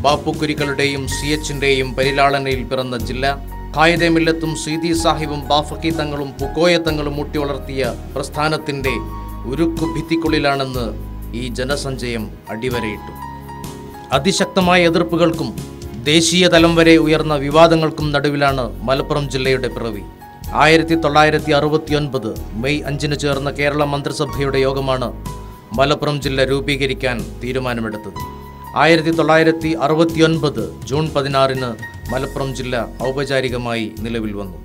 ബാപ്പുക്കുരികളുടെയും CH-ന്റെയും പരിലാളനയിൽ പിറന്ന ജില്ല. ഖായിദെ മില്ലത്തും സീതി സാഹിബും ബാഫക്കി തങ്ങളും പുക്കോയ തങ്ങളും ഊട്ടി വളർത്തിയ പ്രസ്ഥാനത്തിന്റെ ഉരുക്കുഭിത്തിക്കുള്ളിലാണെന്ന് ഈ ജനസഞ്ചയം അടിവരയിട്ടു. അതിശക്തമായ എതിർപ്പുകൾക്കും ദേശീയ തലം വരെ ഉയർന്ന വിവാദങ്ങൾക്കും നടുവിലാണ് മലപ്പുറം ജില്ലയുടെ പിറവി. 1969 മെയ് 5-ന് ചേർന്ന കേരള മന്ത്രിസഭയുടെ യോഗമാണ് മലപ്പുറം ജില്ല രൂപീകരിക്കാൻ തീരുമാനമെടുത്തത്. 1969 ജൂൺ 16-ന് മലപ്പുറം ജില്ല ഔപചാരികമായി നിലവിൽ വന്നു.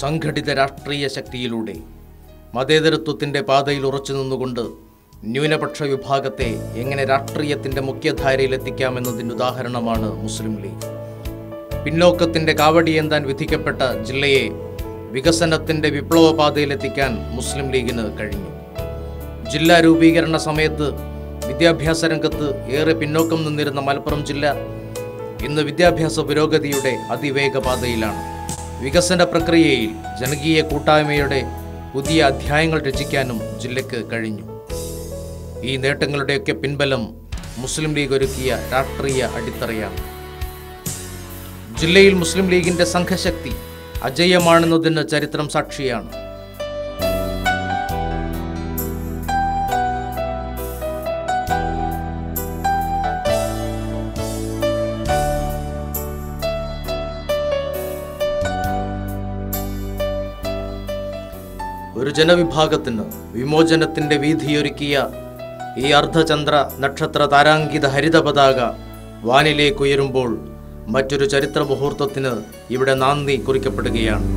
സംഘടിത രാഷ്ട്രീയ ശക്തിയിലൂടെ മതേതരത്വത്തിൻ്റെ പാതയിൽ ഉറച്ചു നിന്നുകൊണ്ട് ന്യൂനപക്ഷ വിഭാഗത്തെ എങ്ങനെ രാഷ്ട്രീയത്തിൻ്റെ മുഖ്യധാരയിലെത്തിക്കാമെന്നതിൻ്റെ ഉദാഹരണമാണ് മുസ്ലിം ലീഗ്. പിന്നോക്കത്തിൻ്റെ കാവടിയേന്താൻ വിധിക്കപ്പെട്ട ജില്ലയെ വികസനത്തിൻ്റെ വിപ്ലവപാതയിലെത്തിക്കാൻ മുസ്ലിം ലീഗിന് കഴിഞ്ഞു. ജില്ലാ രൂപീകരണ സമയത്ത് വിദ്യാഭ്യാസ രംഗത്ത് ഏറെ പിന്നോക്കം നിന്നിരുന്ന മലപ്പുറം ജില്ല ഇന്ന് വിദ്യാഭ്യാസ പുരോഗതിയുടെ അതിവേഗ പാതയിലാണ്. വികസന പ്രക്രിയയിൽ ജനകീയ കൂട്ടായ്മയുടെ പുതിയ അധ്യായങ്ങൾ രചിക്കാനും ജില്ലയ്ക്ക് കഴിഞ്ഞു. ഈ നേട്ടങ്ങളുടെയൊക്കെ പിൻബലം മുസ്ലിം ലീഗ് ഒരുക്കിയ രാഷ്ട്രീയ അടിത്തറയാണ്. ജില്ലയിൽ മുസ്ലിം ലീഗിന്റെ സംഘശക്തി അജയ്യമാണെന്നതിന് ചരിത്രം സാക്ഷിയാണ്. ഒരു ജനവിഭാഗത്തിന് വിമോചനത്തിന്റെ വീതിയൊരുക്കിയ ഈ അർദ്ധചന്ദ്ര നക്ഷത്ര താരാങ്കിത ഹരിത പതാക വാനിലേക്കുയരുമ്പോൾ മറ്റൊരു ചരിത്ര മുഹൂർത്തത്തിന് ഇവിടെ നാന്ദി കുറിക്കപ്പെടുകയാണ്.